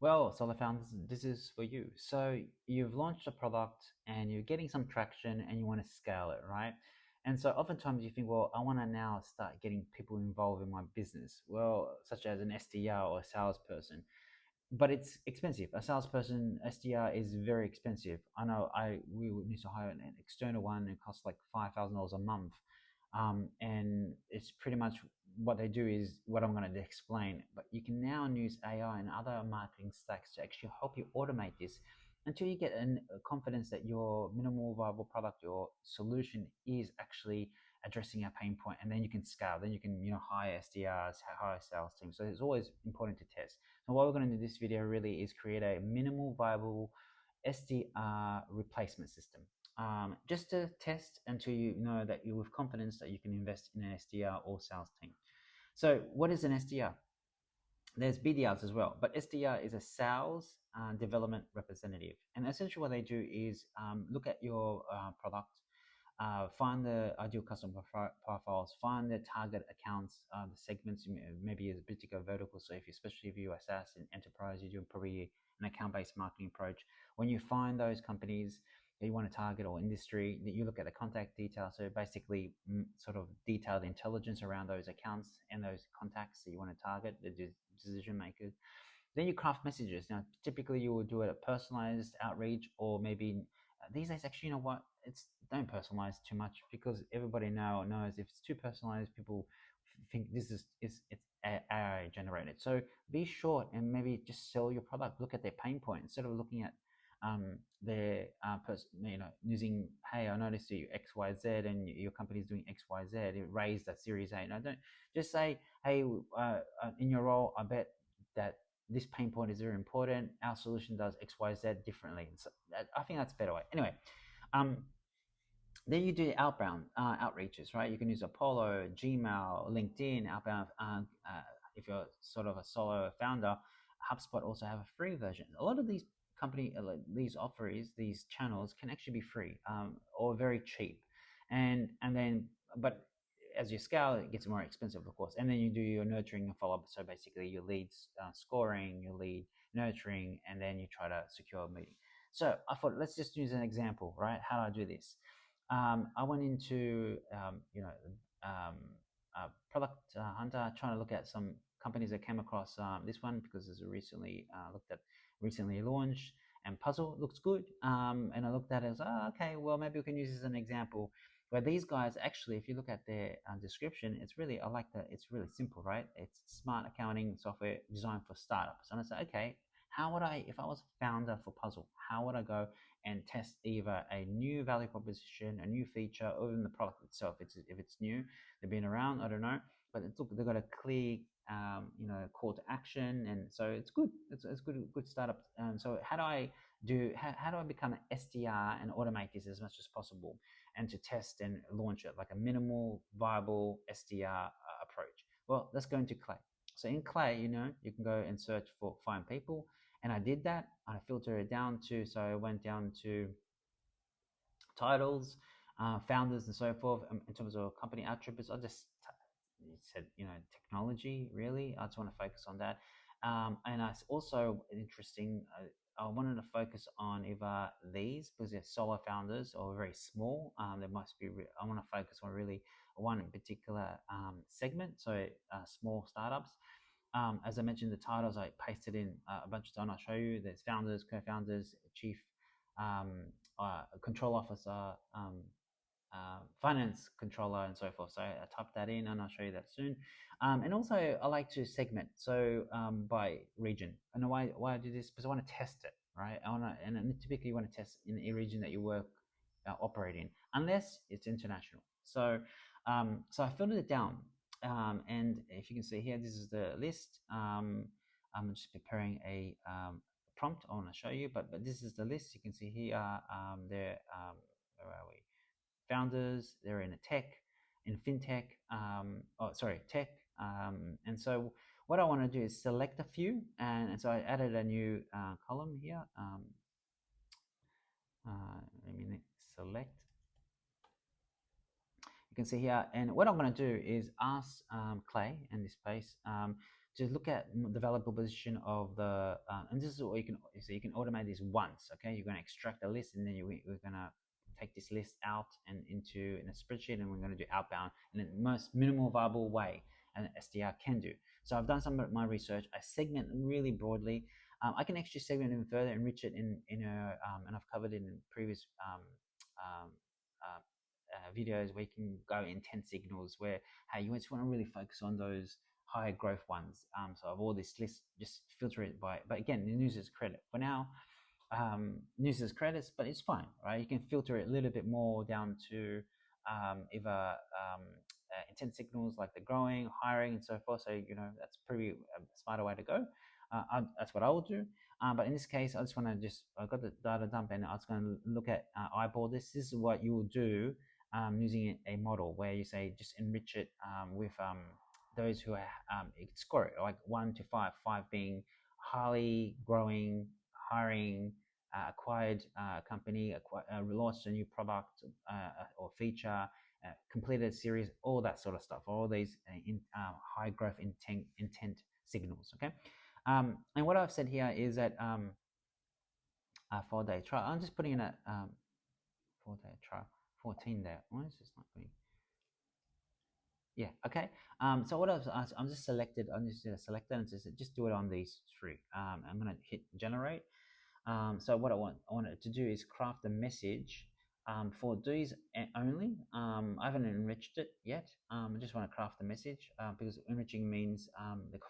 Well, solar founders, this is for you. So you've launched a product and you're getting some traction and you want to scale it, right? And so oftentimes you think, well, I want to now start getting people involved in my business, well, such as an SDR or a salesperson, but it's expensive. A salesperson SDR is very expensive. I know we would need to hire an external one. It costs like $5,000 a month, and it's pretty much what they do is what I'm going to explain. But you can now use AI and other marketing stacks to actually help you automate this until you get a confidence that your minimal viable product, your solution is actually addressing a pain point, and then you can scale. Then you can hire SDRs, hire sales teams. So it's always important to test. So what we're going to do this video really is create a minimal viable SDR replacement system. Just to test until you know that you with confidence that you can invest in an SDR or sales team. So what is an SDR? There's BDRs as well, but SDR is a sales development representative. And essentially what they do is look at your product, find the ideal customer profiles, find the target accounts, the segments, maybe as a particular vertical. So especially if you're a SaaS and enterprise, you're doing probably an account-based marketing approach. When you find those companies that you want to target or industry, that you look at the contact details. So basically sort of detailed intelligence around those accounts and those contacts that you want to target, the decision makers. Then you craft messages. Now, typically you will do it a personalized outreach, or maybe these days, actually, you know what? It's don't personalize too much, because everybody now knows if it's too personalized, people think this is it's AI generated. So be short and maybe just sell your product. Look at their pain point instead of looking at their using, hey, I noticed you XYZ and your company's doing XYZ. It raised a Series A. No, don't just say, hey, in your role, I bet that this pain point is very important. Our solution does XYZ differently. So I think that's a better way. Anyway, then you do outbound outreaches, right? You can use Apollo, Gmail, LinkedIn, outbound. If you're sort of a solo founder, HubSpot also have a free version. A lot of these these offers, these channels can actually be free or very cheap, and then but as you scale, it gets more expensive, of course. And then you do your nurturing and follow up. So basically, your leads scoring, your lead nurturing, and then you try to secure a meeting. So I thought, let's just use an example, right? How do I do this? I went into product hunter, trying to look at some companies that came across this one because it's recently looked at, recently launched, and Puzzle looks good. And I looked at it as, okay, well, maybe we can use this as an example. Where these guys actually, if you look at their description, it's really, I like that. It's really simple, right? It's smart accounting software designed for startups. And I said, okay, how would I, if I was a founder for Puzzle, how would I go and test either a new value proposition, a new feature, or even the product itself? If it's new, they've been around, I don't know, but they've got a clear, call to action, and so it's good. It's good startup. So how do I become an SDR and automate this as much as possible, and to test and launch it like a minimal viable SDR approach? Well, let's go into Clay. So in Clay, you can go and search for find people. And I did that. I filtered it down to, so I went down to titles, founders, and so forth. In terms of company attributes, I just said, technology, really. I just want to focus on that. And I also, interesting, I wanted to focus on either these, because they're solo founders or very small. There must be, I want to focus on really one in particular segment, so small startups. As I mentioned, the titles, I pasted in a bunch of times. I'll show you. There's founders, co-founders, chief, control officer, finance controller, and so forth. So I typed that in, and I'll show you that soon. And also, I like to segment, so by region. And why I do this? Because I want to test it, right? And typically you want to test in a region that you work operate in, unless it's international. So I filtered it down. And if you can see here, this is the list. I'm just preparing a prompt I want to show you, but this is the list. You can see here, where are we? Founders, they're in fintech, tech. And so what I want to do is select a few, and so I added a new column here. Let me select. You can see here, and what I'm going to do is ask Clay in this space to look at the value proposition of the, and this is what you can, so you can automate this once. Okay, you're going to extract a list, and then we're going to take this list out and into in a spreadsheet, and we're going to do outbound in the most minimal viable way an SDR can do. So I've done some of my research. I segment really broadly. I can actually segment even further, enrich it in a, and I've covered it in previous um, videos where you can go in 10 signals where, hey, you just want to really focus on those higher growth ones. So of all this list, just filter it by, but again, the users credit for now. Users credits, but it's fine, right? You can filter it a little bit more down to either intent signals like the growing, hiring, and so forth. So that's pretty smarter way to go. That's what I will do. But in this case, I just want to I got the data dump, and I was going to look at eyeball this. This is what you will do using a model where you say just enrich it with those who are score it like 1 to 5, 5 being highly growing, hiring, acquired company, launched a new product or feature, completed a series, all that sort of stuff, all these high growth intent signals. Okay, and what I've said here is that 4-day trial. I'm just putting in a 4-day trial, 14 there. Why is this not putting? Yeah. Okay. So what I'm just selected. I'm just selected and just do it on these three. I'm gonna hit generate. So what I wanted to do is craft a message for these only. I haven't enriched it yet. I just want to craft the message because enriching means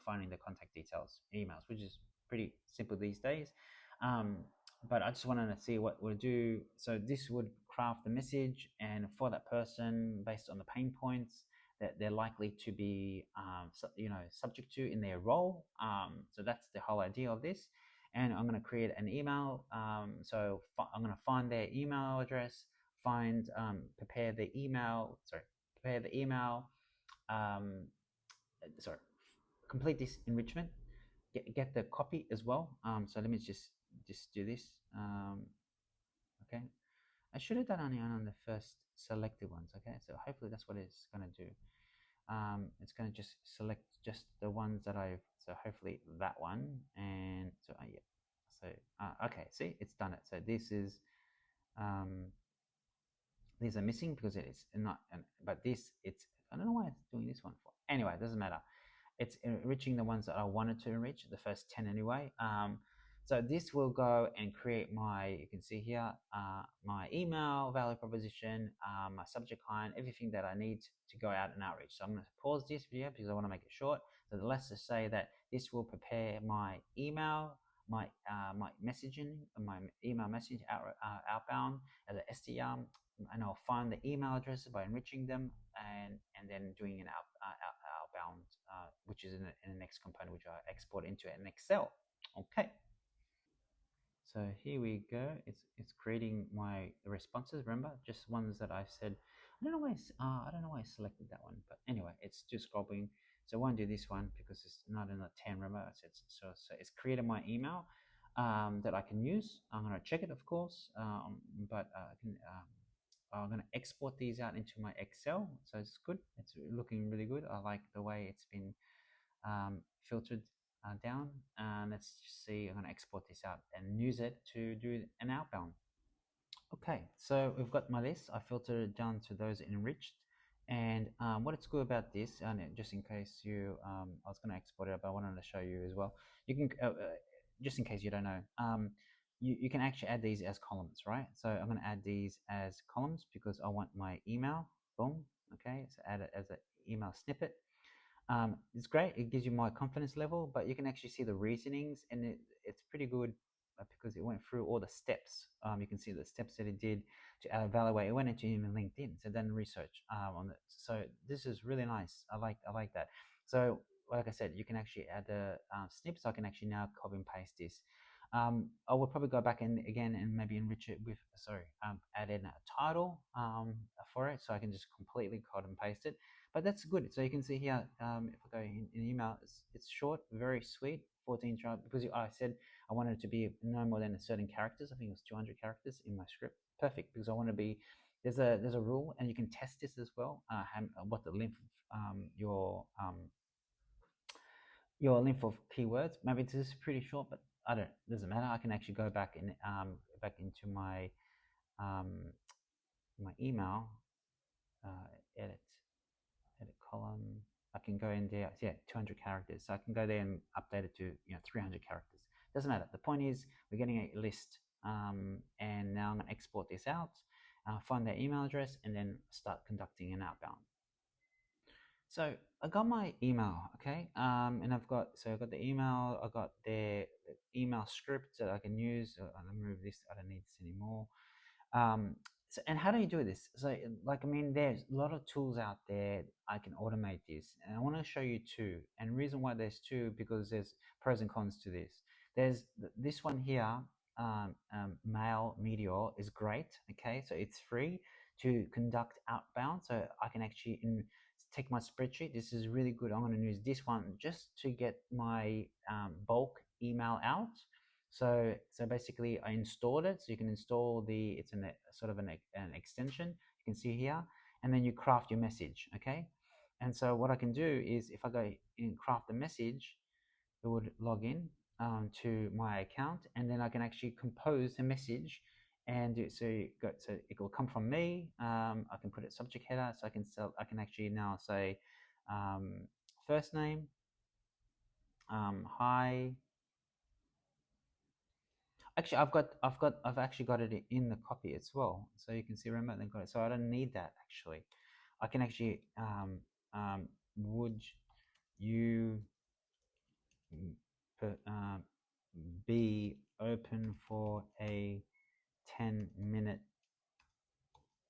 finding the contact details, emails, which is pretty simple these days. But I just wanted to see what we'll do. So this would craft the message, and for that person, based on the pain points that they're likely to be, subject to in their role. So that's the whole idea of this. And I'm going to create an email. So I'm going to find their email address, prepare the email. Um, sorry, complete this enrichment. Get the copy as well. So let me just do this. Okay, I should have done only on the first selected ones. Okay, so hopefully that's what it's going to do. It's going to just select just the ones that I've, so hopefully that one, and so yeah, so okay, see, it's done it. So this is these are missing because it's not, but this, it's, I don't know why it's doing this one for. Anyway, it doesn't matter. It's enriching the ones that I wanted to enrich, the first 10 anyway. So this will go and create my, you can see here, my email, value proposition, my subject line, everything that I need to go out and outreach. So I'm going to pause this video because I want to make it short. So let's just say that this will prepare my email, my messaging, my email message outbound as an SDR, and I'll find the email addresses by enriching them, and then doing an outbound, which is in the next component, which I export into an Excel. Okay. So here we go. It's creating my responses. Remember, just ones that I've said. I don't know why I selected that one, but anyway, it's just scrolling. So I won't do this one because it's not in the 10. Remember, so it's created my email that I can use. I'm gonna check it, of course, but I'm gonna export these out into my Excel. So it's good. It's looking really good. I like the way it's been filtered down. Let's see, I'm going to export this out and use it to do an outbound. Okay, so we've got my list. I filtered it down to those enriched. And what it's good about this, and just in case you, I was going to export it, but I wanted to show you as well. You can, just in case you don't know, you can actually add these as columns, right? So I'm going to add these as columns because I want my email. Boom. Okay, so add it as an email snippet. It's great. It gives you my confidence level, but you can actually see the reasonings, and it's pretty good because it went through all the steps. You can see the steps that it did to evaluate. It went into even LinkedIn, so then research on it. So this is really nice. I like that. So like I said, you can actually add the snips. I can actually now copy and paste this. I would probably go back in again and maybe enrich it with, add in a title for it, so I can just completely cut and paste it. But that's good. So you can see here, if I go in email, it's short, very sweet, 14 characters, because I said I wanted it to be no more than a certain characters. I think it was 200 characters in my script. Perfect, because I want to be, there's a rule, and you can test this as well, what the length of your your length of keywords. Maybe this is pretty short, but I don't. Doesn't matter. I can actually go back and back into my um, my email, edit column. I can go in there. Yeah, 200 characters. So I can go there and update it to 300 characters. Doesn't matter. The point is we're getting a list, and now I'm gonna export this out, find their email address, and then start conducting an outbound. So I got my email, okay, and I've got the email. I got their email script that I can use. Let me remove this. I don't need this anymore. So, and how do you do this? So, like, I mean, there's a lot of tools out there. I can automate this, and I want to show you two. And the reason why there's two, because there's pros and cons to this. There's this one here, Mail Meteor is great. Okay, so it's free to conduct outbound. So I can actually take my spreadsheet. This is really good. I'm going to use this one just to get my bulk email out. So basically I installed it. So you can install it's an sort of an extension you can see here, and then you craft your message. Okay. And so what I can do is if I go and craft the message, it would log in to my account, and then I can actually compose a message and so it will come from me. I can put it subject header, so I can actually now say first name, hi. Actually, I've actually got it in the copy as well, so you can see remotely got it. So I don't need that actually. I can actually would you be open for a 10-minute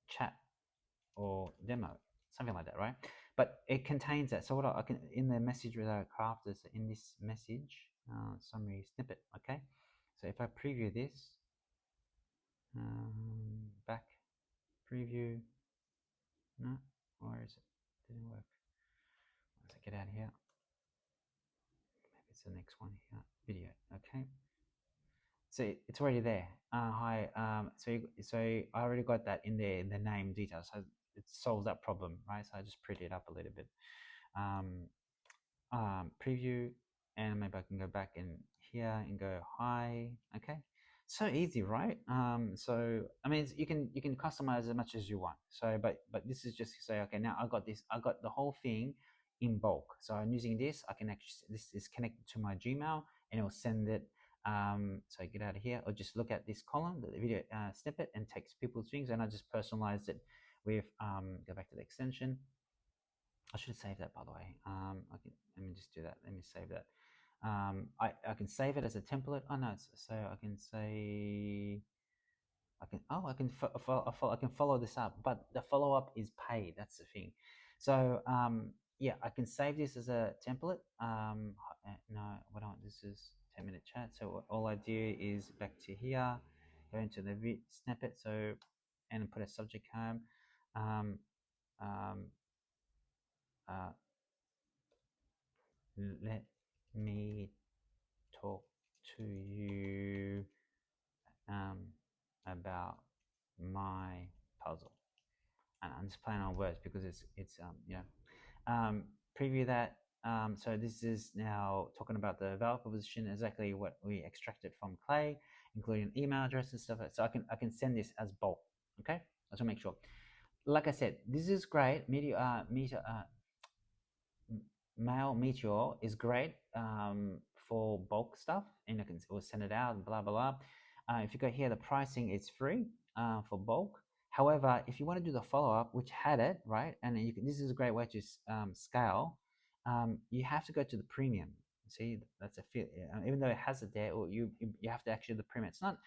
chat or demo, something like that, right? But it contains that. So what I can in the message that I crafted in this message summary snippet. Okay, so if I preview this, back preview, no, where is it? Didn't work. Let's get out of here. Maybe it's the next one here. Video. Okay. So it's already there. Hi. So I already got that in there in the name details. So it solves that problem, right? So I just pretty it up a little bit. Preview, and maybe I can go back in here and go hi. Okay, so easy, right? So I mean, you can customize as much as you want. So but this is just to say, okay, now I got this. I got the whole thing in bulk. So I'm using this. I can actually, this is connected to my Gmail, and it will send it. So I get out of here, or just look at this column, the video snippet, and takes people's things, and I just personalize it with go back to the extension. I should save that, by the way. Let me just do that. Let me save that. I can save it as a template. Oh no, so I can say I can follow this up, but the follow up is paid. That's the thing. So yeah, I can save this as a template. No, what I want, this is 10-minute chat. So all I do is back to here, go into the snippet. So and put a subject home. Uh, let me talk to you about my puzzle. And I'm just playing on words because it's preview that. So this is now talking about the value proposition, exactly what we extracted from Clay, including email address and stuff. So I can send this as bulk. Okay, I just want to make sure. Like I said, this is great. Mail Meteor is great for bulk stuff, and you can send it out and blah blah blah. If you go here, the pricing is free for bulk. However, if you want to do the follow up, which had it right, and you can, this is a great way to scale. You have to go to the premium. See, that's a fit. Even though it has it there, or you have to actually do the premium. It's not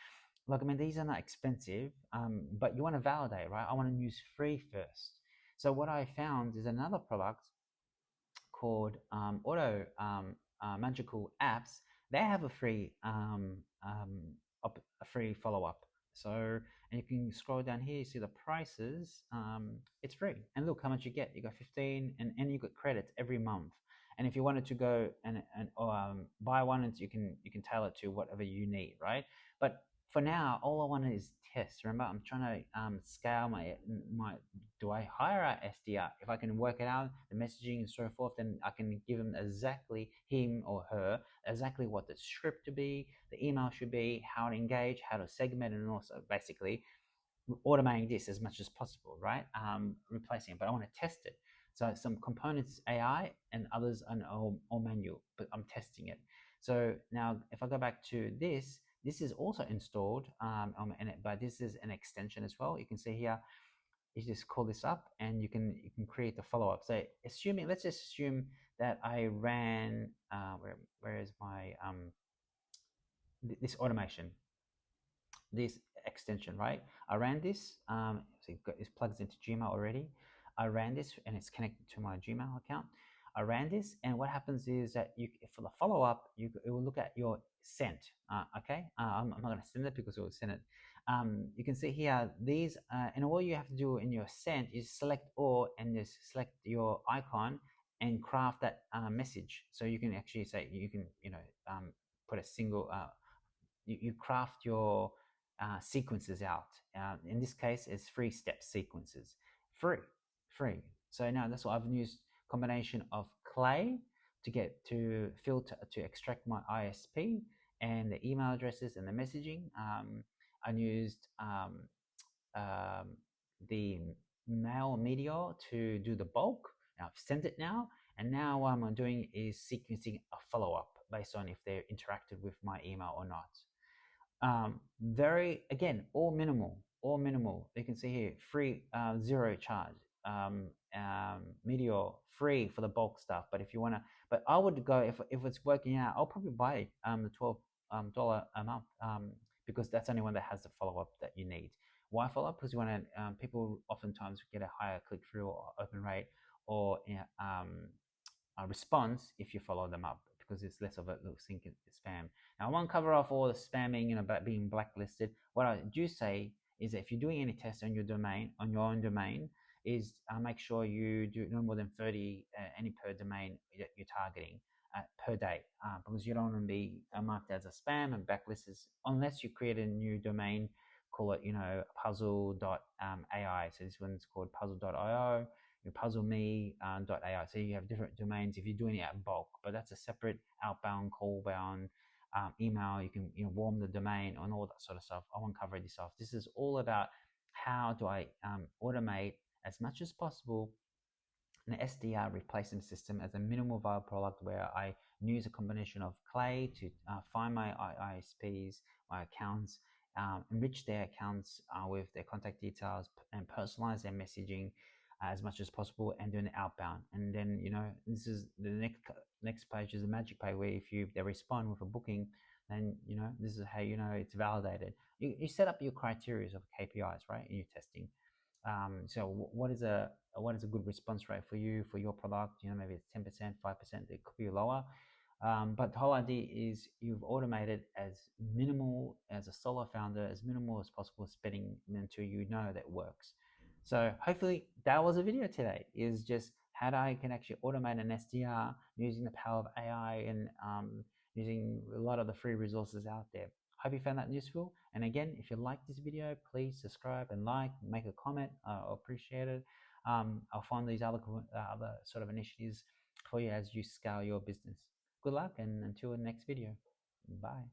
like, I mean, these are not expensive, but you want to validate, right? I want to use free first. So what I found is another product called Auto Magical Apps. They have a free follow up. So, and you can scroll down here, you see the prices. It's free, and look how much you get. You got 15, and you get credits every month. And if you wanted to go and buy one, you can tailor it to whatever you need, right? But for now, all I want is test. Remember, I'm trying to scale my. Do I hire a SDR? If I can work it out, the messaging and so forth, then I can give him exactly, him or her, exactly what the script to be, the email should be, how to engage, how to segment, and also basically automating this as much as possible, right? Replacing it, but I want to test it. So some components AI and others are all manual, but I'm testing it. So now if I go back to this, this is also installed, but this is an extension as well. You can see here, you just call this up and you can create the follow-up. So assuming, let's just assume that I ran, where is my, this automation, this extension, right? I ran this, so this plugs into Gmail already. I ran this and it's connected to my Gmail account. I ran this, and what happens is that you, for the follow-up, it will look at your sent. Okay, I'm not going to send it because it will send it. You can see here these, and all you have to do in your sent is select all and just select your icon and craft that message. So you can actually say, you can put a single, you craft your sequences out. In this case, it's 3-step sequences. Free. So now that's what I've used, combination of clay to filter, to extract my ISP and the email addresses and the messaging. I used the mail meteor to do the bulk. Now I've sent it now, and now what I'm doing is sequencing a follow-up based on if they're interacted with my email or not. Very, again, all minimal. You can see here, free, zero charge. Meteor free for the bulk stuff. But if you want to, but I would go, if it's working out, I'll probably buy the $12 a month, because that's the only one that has the follow-up that you need. Why follow-up? Because you want to, people oftentimes get a higher click-through or open rate, or a response if you follow them up, because it's less of a little sink spam. Now I won't cover off all the spamming about being blacklisted. What I do say is that if you're doing any tests on your domain, on your own domain, is make sure you do no more than 30 any per domain that you're targeting per day, because you don't want to be marked as a spam and blacklisted unless you create a new domain. Call it, puzzle.ai. So this one's called puzzle.io. puzzleme.ai. So you have different domains if you're doing it at bulk, but that's a separate outbound, callbound, email. You can warm the domain and all that sort of stuff. I won't cover this off. This is all about how do I automate as much as possible an SDR replacement system as a minimal viable product, where I use a combination of clay to find my ISPs, my accounts, enrich their accounts with their contact details, and personalize their messaging as much as possible, and doing the outbound. And then this is the next page, is a magic page, where if they respond with a booking, then this is how it's validated. You set up your criteria of KPIs, right, in your testing. So what is a good response rate for you, for your product? Maybe it's 10%, 5%. It could be lower. But the whole idea is you've automated as minimal, as a solo founder, as minimal as possible spending until you know that works. So hopefully that was a video today, is just how I can actually automate an SDR using the power of AI and using a lot of the free resources out there. Hope you found that useful. And again, if you like this video, please subscribe and make a comment. I'll appreciate it. I'll find these other sort of initiatives for you as you scale your business. Good luck, and until the next video. Bye.